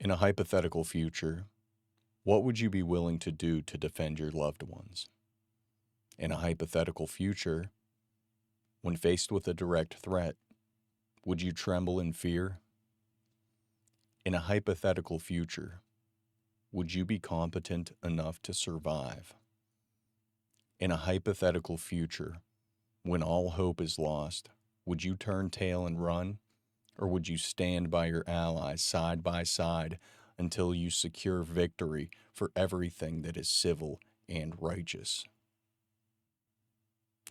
In a hypothetical future, what would you be willing to do to defend your loved ones? In a hypothetical future, when faced with a direct threat, would you tremble in fear? In a hypothetical future, would you be competent enough to survive? In a hypothetical future, when all hope is lost, would you turn tail and run? Or would you stand by your allies side by side until you secure victory for everything that is civil and righteous?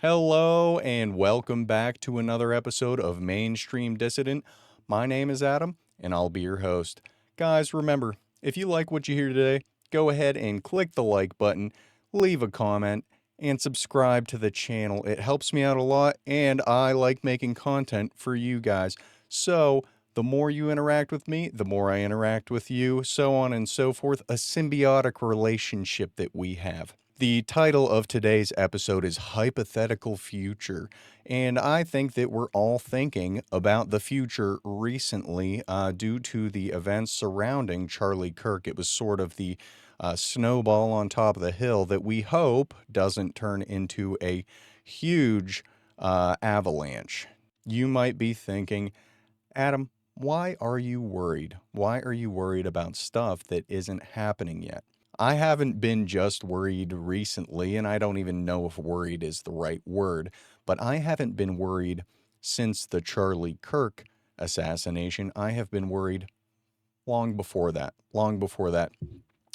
Hello, and welcome back to another episode of Mainstream Dissident. My name is Adam, and I'll be your host. Guys, remember, if you like what you hear today, go ahead and click the like button, leave a comment, and subscribe to the channel. It helps me out a lot, and I like making content for you guys. So, the more you interact with me, the more I interact with you, so on and so forth. A symbiotic relationship that we have. The title of today's episode is Hypothetical Future, and I think that we're all thinking about the future recently due to the events surrounding Charlie Kirk. It was sort of the snowball on top of the hill that we hope doesn't turn into a huge avalanche. You might be thinking, Adam, why are you worried? Why are you worried about stuff that isn't happening yet? I haven't been just worried recently, and I don't even know if worried is the right word, but I haven't been worried since the Charlie Kirk assassination. I have been worried long before that. Long before that.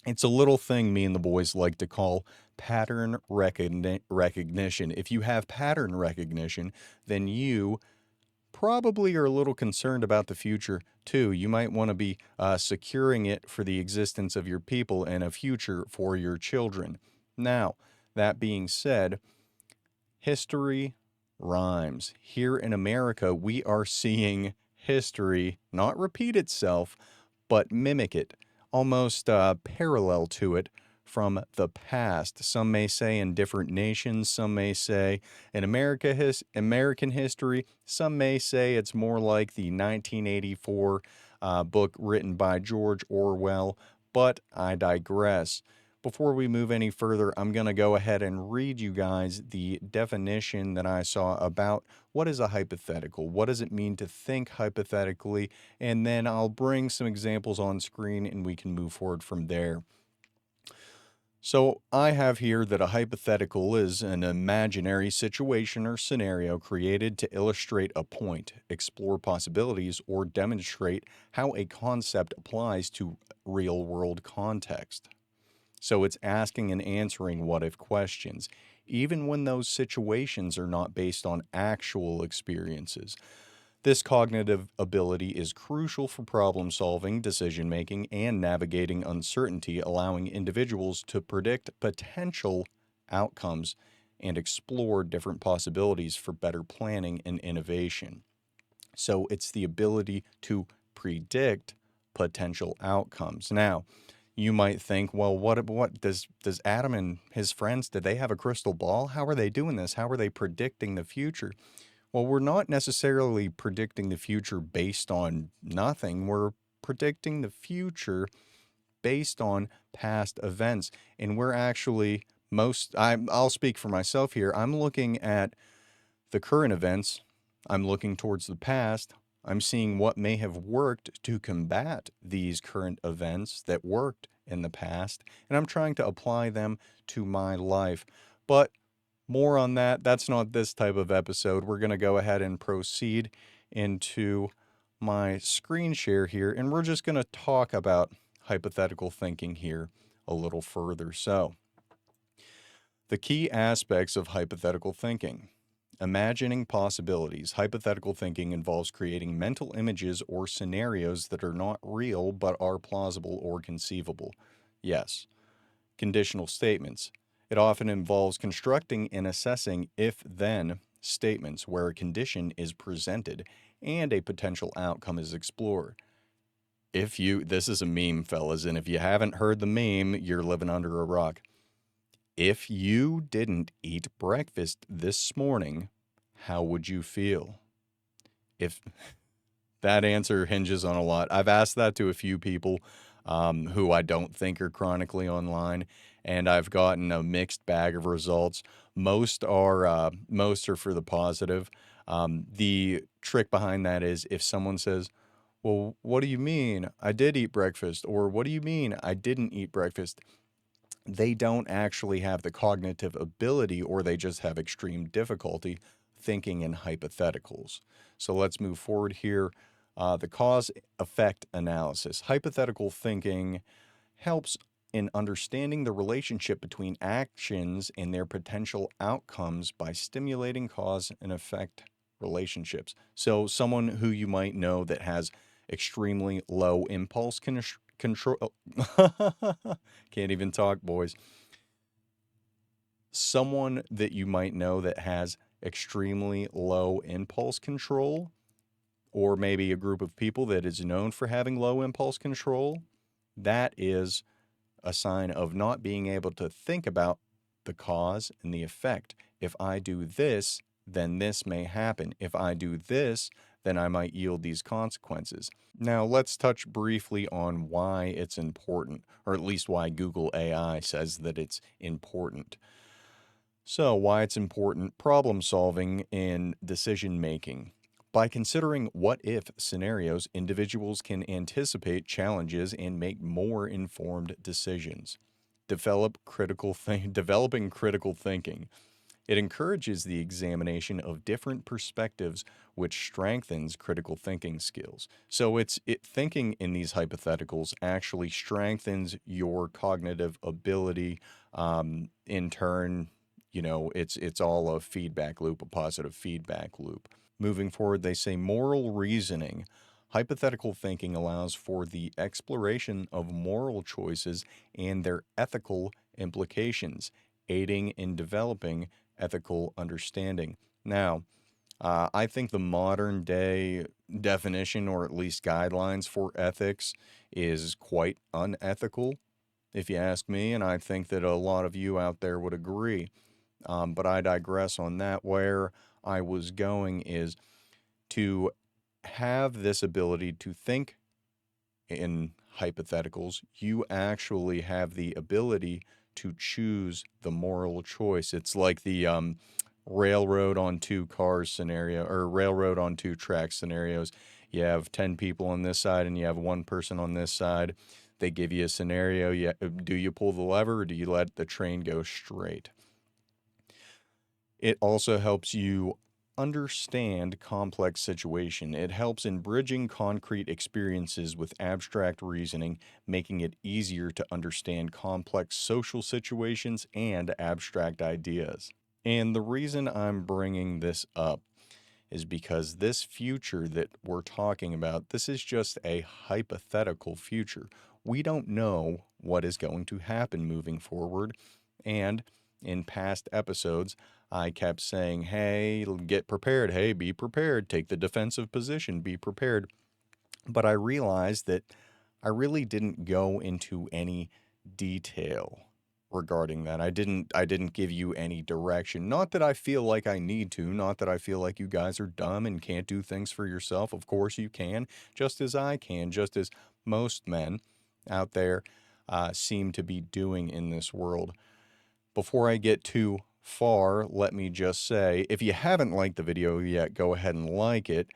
It's a little thing me and the boys like to call pattern recognition. If you have pattern recognition, then you probably are a little concerned about the future too. You might want to be securing it for the existence of your people and a future for your children. Now, that being said, history rhymes. Here in America, we are seeing history not repeat itself, but mimic it, almost parallel to it from the past. Some may say in different nations, some may say in American history, some may say it's more like the 1984 book written by George Orwell, but I digress. Before we move any further, I'm going to go ahead and read you guys the definition that I saw about what is a hypothetical, what does it mean to think hypothetically, and then I'll bring some examples on screen and we can move forward from there. So I have here that a hypothetical is an imaginary situation or scenario created to illustrate a point, explore possibilities, or demonstrate how a concept applies to real-world context. So it's asking and answering what-if questions, even when those situations are not based on actual experiences. This cognitive ability is crucial for problem solving, decision making, and navigating uncertainty, allowing individuals to predict potential outcomes and explore different possibilities for better planning and innovation. So it's the ability to predict potential outcomes. Now, you might think, well, what does Adam and his friends, did they have a crystal ball? How are they doing this? How are they predicting the future? Well, we're not necessarily predicting the future based on nothing. We're predicting the future based on past events. And we're actually I'll speak for myself here. I'm looking at the current events. I'm looking towards the past. I'm seeing what may have worked to combat these current events that worked in the past. And I'm trying to apply them to my life. But more on that. That's not this type of episode. We're going to go ahead and proceed into my screen share here, and we're just going to talk about hypothetical thinking here a little further. So, the key aspects of hypothetical thinking. Imagining possibilities. Hypothetical thinking involves creating mental images or scenarios that are not real but are plausible or conceivable. Yes. Conditional statements. It often involves constructing and assessing if-then statements where a condition is presented and a potential outcome is explored. This is a meme, fellas, and if you haven't heard the meme, you're living under a rock. If you didn't eat breakfast this morning, how would you feel? If that answer hinges on a lot. I've asked that to a few people. who I don't think are chronically online, and I've gotten a mixed bag of results. Most are for the positive. The trick behind that is if someone says, "Well, what do you mean? I did eat breakfast," or "What do you mean I didn't eat breakfast?" They don't actually have the cognitive ability, or they just have extreme difficulty thinking in hypotheticals. So let's move forward here. The cause effect analysis. Hypothetical thinking helps in understanding the relationship between actions and their potential outcomes by stimulating cause and effect relationships. So, someone who you might know that has extremely low impulse control. Can't even talk, boys. Someone that you might know that has extremely low impulse control, or maybe a group of people that is known for having low impulse control, that is a sign of not being able to think about the cause and the effect. If I do this, then this may happen. If I do this, then I might yield these consequences. Now, let's touch briefly on why it's important, or at least why Google AI says that it's important. So, why it's important: problem solving and decision making. By considering what if scenarios, individuals can anticipate challenges and make more informed decisions. Developing critical thinking. It encourages the examination of different perspectives, which strengthens critical thinking skills. So it thinking in these hypotheticals actually strengthens your cognitive ability. In turn, it's all a feedback loop, a positive feedback loop. Moving forward, they say moral reasoning. Hypothetical thinking allows for the exploration of moral choices and their ethical implications, aiding in developing ethical understanding. Now, I think the modern day definition, or at least guidelines for ethics, is quite unethical, if you ask me, and I think that a lot of you out there would agree. But I digress on that. Where I was going is to have this ability to think in hypotheticals, you actually have the ability to choose the moral choice. It's like the railroad on two cars scenario, or railroad on two tracks scenarios. You have 10 people on this side and you have one person on this side. They give you a scenario. Do you pull the lever, or do you let the train go straight? It also helps you understand complex situation. It helps in bridging concrete experiences with abstract reasoning, making it easier to understand complex social situations and abstract ideas. And the reason I'm bringing this up is because this future that we're talking about, this is just a hypothetical future. We don't know what is going to happen moving forward. And in past episodes, I kept saying, hey, get prepared. Hey, be prepared. Take the defensive position. Be prepared. But I realized that I really didn't go into any detail regarding that. I didn't give you any direction. Not that I feel like I need to, not that I feel like you guys are dumb and can't do things for yourself. Of course you can, just as I can, just as most men out there seem to be doing in this world. Before I get too far, let me just say, if you haven't liked the video yet, go ahead and like it.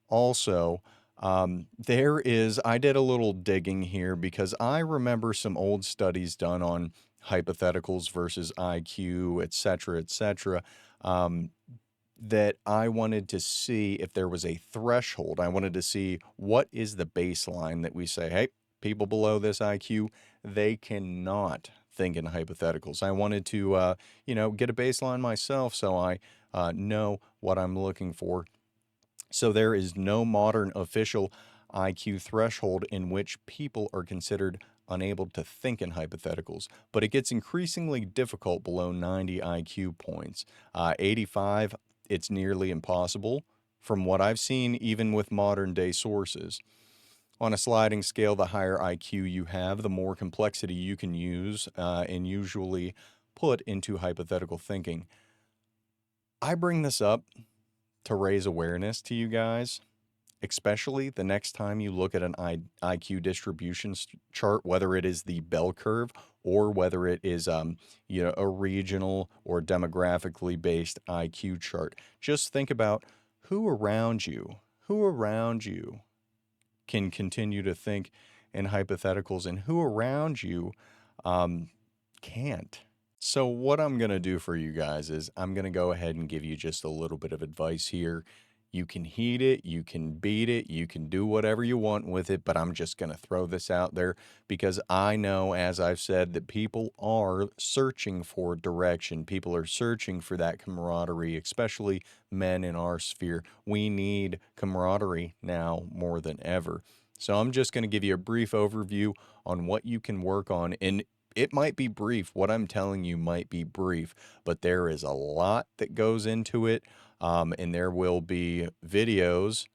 Also, I did a little digging here because I remember some old studies done on hypotheticals versus IQ, et cetera, et cetera, that I wanted to see if there was a threshold. I wanted to see what is the baseline that we say, hey, people below this IQ, they cannot think in hypotheticals. I wanted to, get a baseline myself so I know what I'm looking for. So there is no modern official IQ threshold in which people are considered unable to think in hypotheticals, but it gets increasingly difficult below 90 IQ points. 85, it's nearly impossible from what I've seen, even with modern day sources. On a sliding scale, the higher IQ you have, the more complexity you can use and usually put into hypothetical thinking. I bring this up to raise awareness to you guys especially the next time you look at an IQ distribution chart, whether it is the bell curve or whether it is a regional or demographically based IQ chart. Just think about who around you can continue to think in hypotheticals and who around you um, can't. So, what I'm going to do for you guys is I'm going to go ahead and give you just a little bit of advice here. You can heed it, you can beat it, you can do whatever you want with it, but I'm just going to throw this out there because I know, as I've said, that people are searching for direction. People are searching for that camaraderie, especially men in our sphere. We need camaraderie now more than ever. So, I'm just going to give you a brief overview on what you can work on. And it might be brief. What I'm telling you might be brief, but there is a lot that goes into it. And there will be videos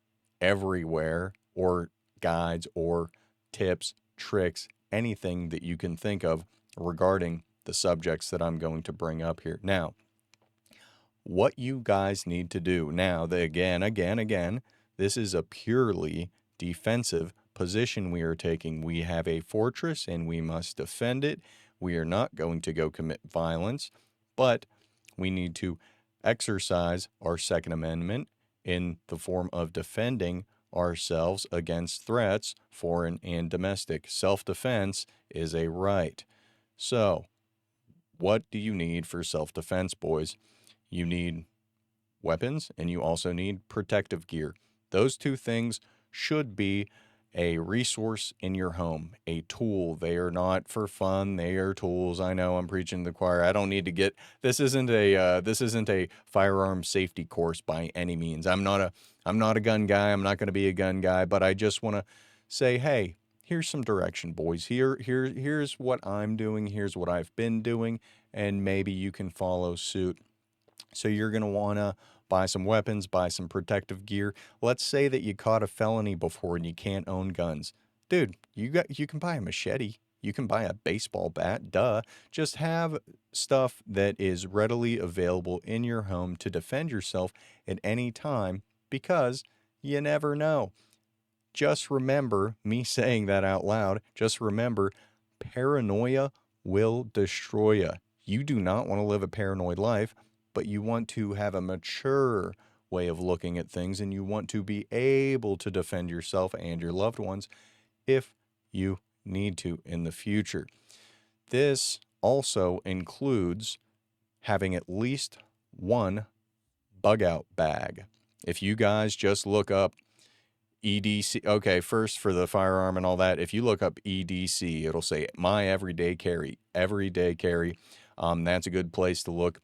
everywhere, or guides, or tips, tricks, anything that you can think of regarding the subjects that I'm going to bring up here. Now, what you guys need to do now, again, this is a purely defensive position we are taking. We have a fortress and we must defend it. We are not going to go commit violence, but we need to exercise our Second Amendment in the form of defending ourselves against threats, foreign and domestic. Self-defense is a right. So, what do you need for self-defense, boys? You need weapons and you also need protective gear. Those two things should be a resource in your home, a tool. They are not for fun, they are tools. I know I'm preaching to the choir. I don't need to get this isn't a firearm safety course by any means. I'm not a gun guy. I'm not going to be a gun guy, but I just want to say, hey, here's some direction, boys. Here's what I'm doing, here's what I've been doing, and maybe you can follow suit. So you're going to want to buy some weapons, buy some protective gear. Let's say that you caught a felony before and you can't own guns. Dude, you can buy a machete. You can buy a baseball bat, duh. Just have stuff that is readily available in your home to defend yourself at any time because you never know. Just remember me saying that out loud. Just remember, paranoia will destroy you. You do not want to live a paranoid life, but you want to have a mature way of looking at things and you want to be able to defend yourself and your loved ones if you need to in the future. This also includes having at least one bug out bag. If you guys just look up EDC, okay, first for the firearm and all that, if you look up EDC, it'll say my everyday carry, everyday carry. That's a good place to look.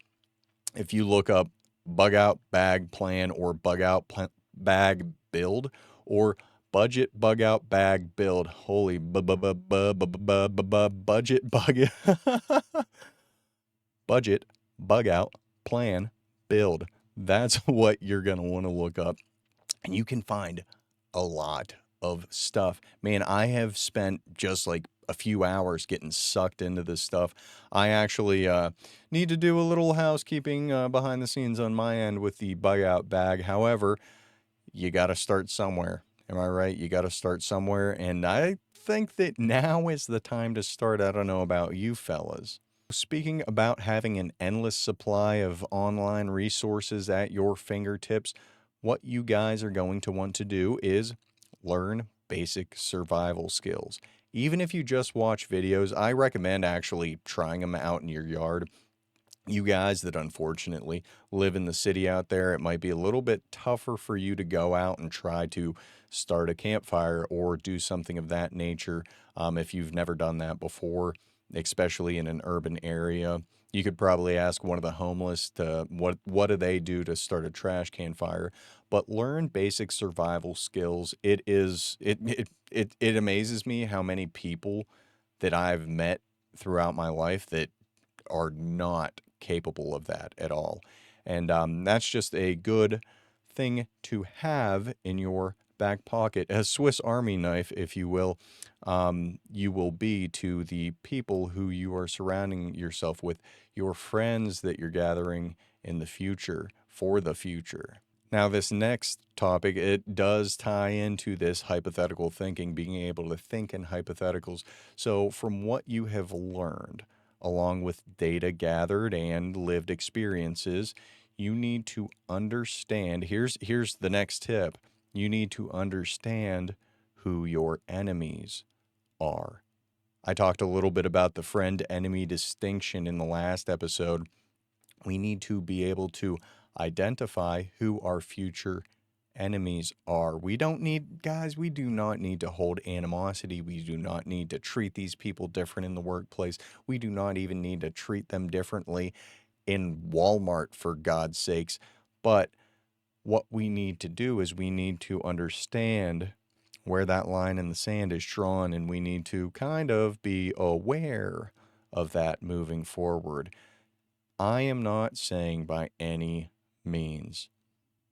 If you look up bug out bag plan or bug out bag build or budget bug out bag build, holy budget budget bug out plan build. That's what you're going to want to look up. And you can find a lot of stuff. Man, I have spent just like a few hours getting sucked into this stuff. I actually need to do a little housekeeping behind the scenes on my end with the bug out bag. However, you got to start somewhere. Am I right? You got to start somewhere. And I think that now is the time to start. I don't know about you fellas. Speaking about having an endless supply of online resources at your fingertips, what you guys are going to want to do is learn basic survival skills. Even if you just watch videos, I recommend actually trying them out in your yard. You guys that unfortunately live in the city out there, it might be a little bit tougher for you to go out and try to start a campfire or do something of that nature if you've never done that before, especially in an urban area. You could probably ask one of the homeless to what do they do to start a trash can fire, but learn basic survival skills. It amazes me how many people that I've met throughout my life that are not capable of that at all. And that's just a good thing to have in your back pocket, a Swiss Army knife, if you will. You will be to the people who you are surrounding yourself with, your friends that you're gathering in the future, for the future. Now, this next topic, it does tie into this hypothetical thinking, being able to think in hypotheticals. So, from what you have learned, along with data gathered and lived experiences, you need to understand. Here's the next tip. You need to understand who your enemies are. I talked a little bit about the friend enemy distinction in the last episode. We need to be able to identify who our future enemies are. We don't need, guys, we do not need to hold animosity. We do not need to treat these people different in the workplace. We do not even need to treat them differently in Walmart, for God's sakes. But what we need to do is we need to understand where that line in the sand is drawn, and we need to kind of be aware of that moving forward. I am not saying by any means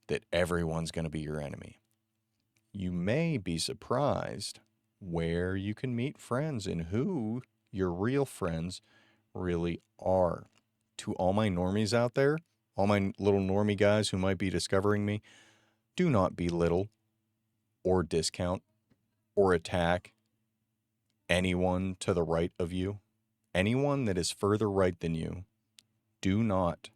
that everyone's going to be your enemy. You may be surprised where you can meet friends and who your real friends really are. To all my normies out there, all my little normie guys who might be discovering me, do not belittle or discount or attack anyone to the right of you. Anyone that is further right than you, do not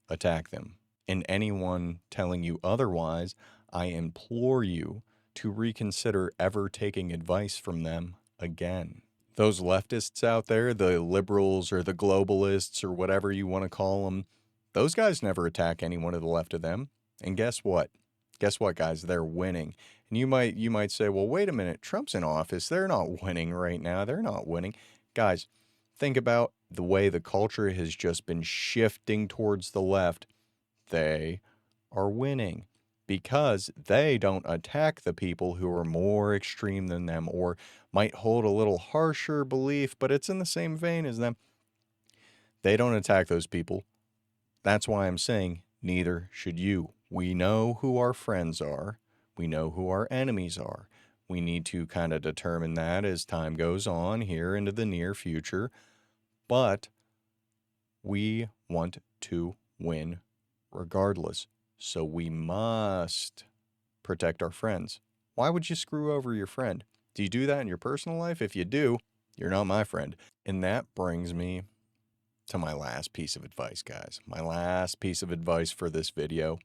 attack them. And anyone telling you otherwise, I implore you to reconsider ever taking advice from them again. Those leftists out there, the liberals or the globalists or whatever you want to call them, those guys never attack anyone to the left of them. And guess what? Guess what, guys? They're winning. And you might say, well, wait a minute, Trump's in office. They're not winning right now. They're not winning. Guys, think about the way the culture has just been shifting towards the left. They are winning because they don't attack the people who are more extreme than them or might hold a little harsher belief, but it's in the same vein as them. They don't attack those people. That's why I'm saying neither should you. We know who our friends are. We know who our enemies are. We need to kind of determine that as time goes on here into the near future. But we want to win regardless. So we must protect our friends. Why would you screw over your friend? Do you do that in your personal life? If you do, you're not my friend. And that brings me to my last piece of advice, guys. My last piece of advice for this video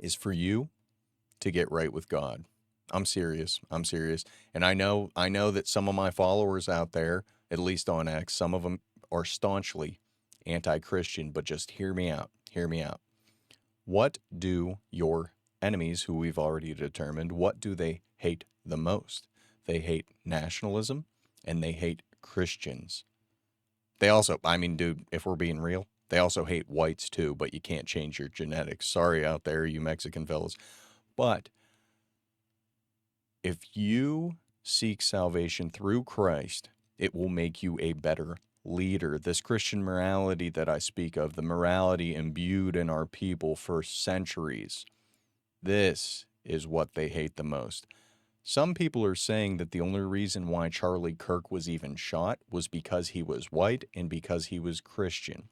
is for you to get right with God. I'm serious. I'm serious. And I know that some of my followers out there, at least on X, some of them are staunchly anti-Christian, but just hear me out. Hear me out. What do your enemies, who we've already determined, what do they hate the most? They hate nationalism and they hate Christians. They also, I mean, dude, if we're being real, they also hate whites too, but you can't change your genetics. Sorry out there, you Mexican fellas. But if you seek salvation through Christ, it will make you a better leader. This Christian morality that I speak of, the morality imbued in our people for centuries, this is what they hate the most. Some people are saying that the only reason why Charlie Kirk was even shot was because he was white and because he was Christian.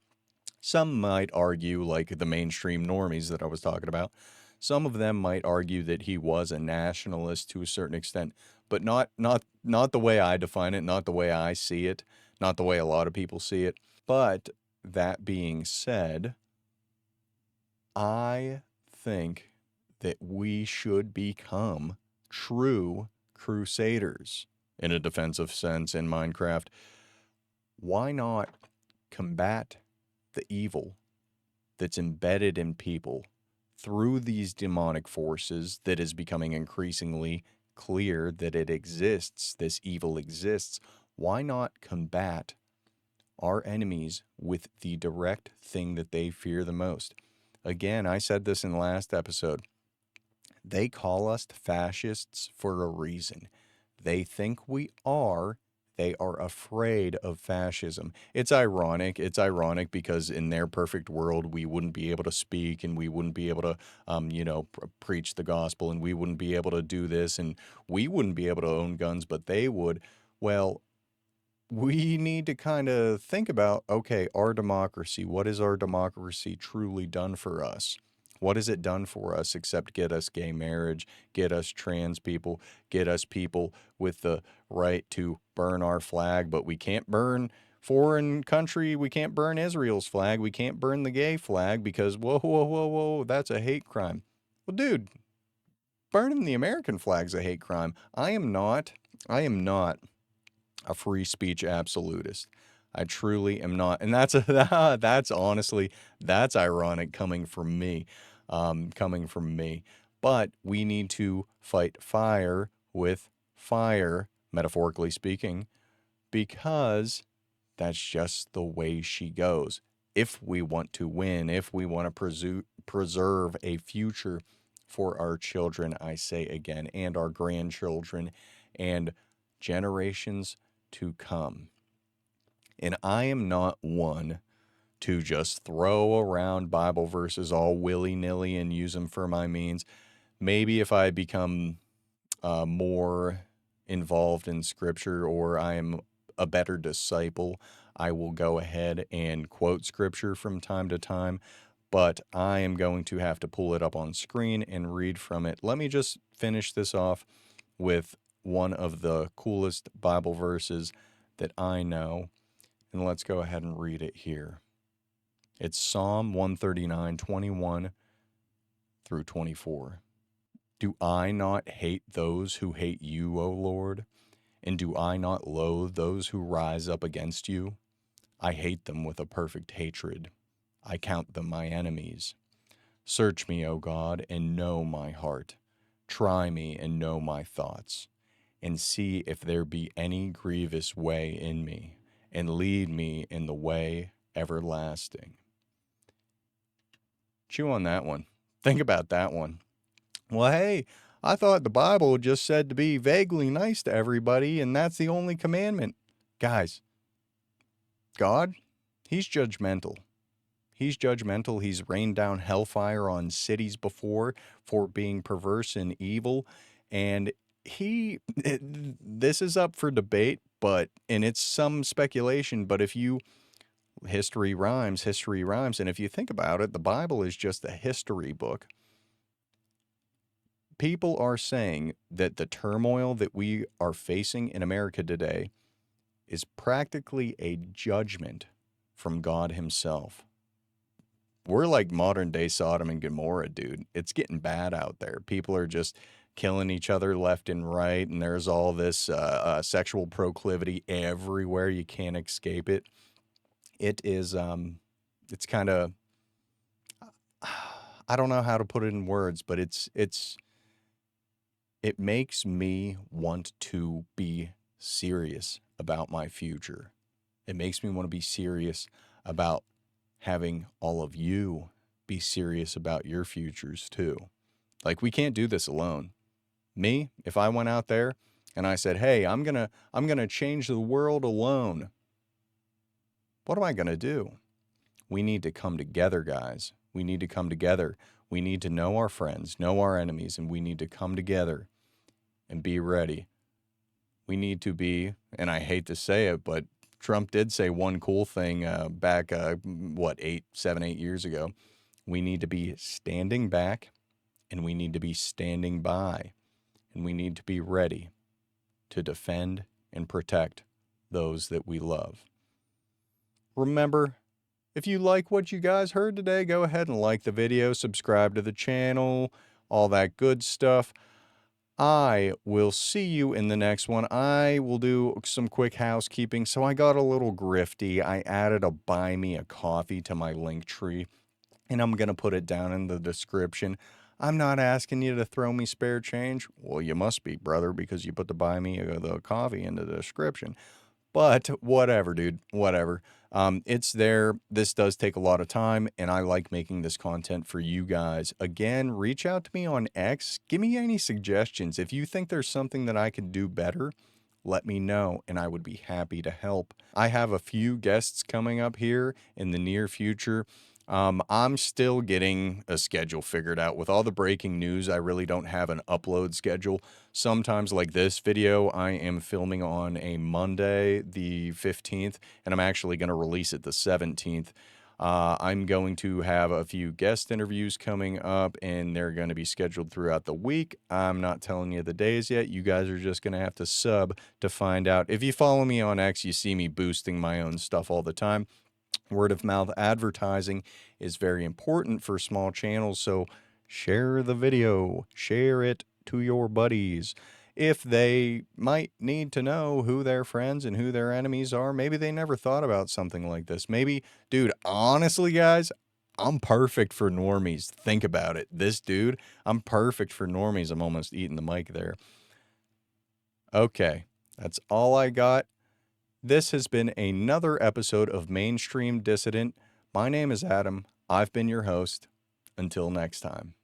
Some might argue, like the mainstream normies that I was talking about, some of them might argue that he was a nationalist to a certain extent, but not the way I define it, not the way I see it, not the way a lot of people see it. But that being said, I think that we should become true crusaders in a defensive sense in Minecraft. Why not combat the evil that's embedded in people through these demonic forces that is becoming increasingly clear that it exists, this evil exists? Why not combat our enemies with the direct thing that they fear the most? Again, I said this in the last episode. They call us fascists for a reason. They think we are. They are afraid of fascism. It's ironic. It's ironic because in their perfect world, we wouldn't be able to speak and we wouldn't be able to, preach the gospel and we wouldn't be able to do this and we wouldn't be able to own guns, but they would. Well, we need to kind of think about, okay, our democracy, what has our democracy truly done for us? What has it done for us except get us gay marriage, get us trans people, get us people with the right to burn our flag, but we can't burn foreign country, we can't burn Israel's flag, we can't burn the gay flag because whoa, whoa, whoa, whoa, that's a hate crime. Well, dude, burning the American flag's a hate crime. I am not a free speech absolutist. I truly am not. And that's honestly, that's ironic coming from me. But we need to fight fire with fire, metaphorically speaking, because that's just the way she goes. If we want to win, if we want to preserve a future for our children, I say again, and our grandchildren and generations to come. And I am not one to just throw around Bible verses all willy-nilly and use them for my means. Maybe if I become more involved in Scripture, or I am a better disciple, I will go ahead and quote Scripture from time to time, but I am going to have to pull it up on screen and read from it. Let me just finish this off with one of the coolest Bible verses that I know, and let's go ahead and read it here. It's Psalm 139, 21 through 24. Do I not hate those who hate you, O Lord? And do I not loathe those who rise up against you? I hate them with a perfect hatred. I count them my enemies. Search me, O God, and know my heart. Try me and know my thoughts, and see if there be any grievous way in me, and lead me in the way everlasting. Chew on that one. Think about that one. Well, hey, I thought the Bible just said to be vaguely nice to everybody, and that's the only commandment. Guys, God, he's judgmental. He's judgmental. He's rained down hellfire on cities before for being perverse and evil. And this is up for debate, and it's some speculation, but history rhymes. And if you think about it, the Bible is just a history book. People are saying that the turmoil that we are facing in America today is practically a judgment from God himself. We're like modern day Sodom and Gomorrah, dude. It's getting bad out there. People are just killing each other left and right, and there's all this sexual proclivity everywhere. You can't escape it. It is, it's kind of, I don't know how to put it in words, but it makes me want to be serious about my future. It makes me want to be serious about having all of you be serious about your futures too. Like, we can't do this alone. Me, if I went out there and I said, "Hey, I'm going to change the world alone." What am I going to do? We need to come together, guys. We need to come together. We need to know our friends, know our enemies, and we need to come together and be ready. We need to be, and I hate to say it, but Trump did say one cool thing back, 7, 8 years ago. We need to be standing back, and we need to be standing by, and we need to be ready to defend and protect those that we love. Remember, if you like what you guys heard today, go ahead and like the video, subscribe to the channel, all that good stuff. I will see you in the next one. I will do some quick housekeeping. So I got a little grifty. I added a buy me a coffee to my link tree, and I'm going to put it down in the description. I'm not asking you to throw me spare change. Well, you must be, brother, because you put the buy me the coffee in the description. But whatever, dude, whatever. It's there. This does take a lot of time, and I like making this content for you guys. Again, reach out to me on X. Give me any suggestions. If you think there's something that I could do better, let me know, and I would be happy to help. I have a few guests coming up here in the near future. I'm still getting a schedule figured out. With all the breaking news, I really don't have an upload schedule. Sometimes, like this video, I am filming on a Monday, the 15th, and I'm actually going to release it the 17th. I'm going to have a few guest interviews coming up, and they're going to be scheduled throughout the week. I'm not telling you the days yet. You guys are just going to have to sub to find out. If you follow me on X, you see me boosting my own stuff all the time. Word of mouth advertising is very important for small channels, so share the video, share it to your buddies. If they might need to know who their friends and who their enemies are, maybe they never thought about something like this. Maybe, dude, honestly, guys, I'm perfect for normies. Think about it. This dude, I'm perfect for normies. I'm almost eating the mic there. Okay, that's all I got. This has been another episode of Mainstream Dissident. My name is Adam. I've been your host. Until next time.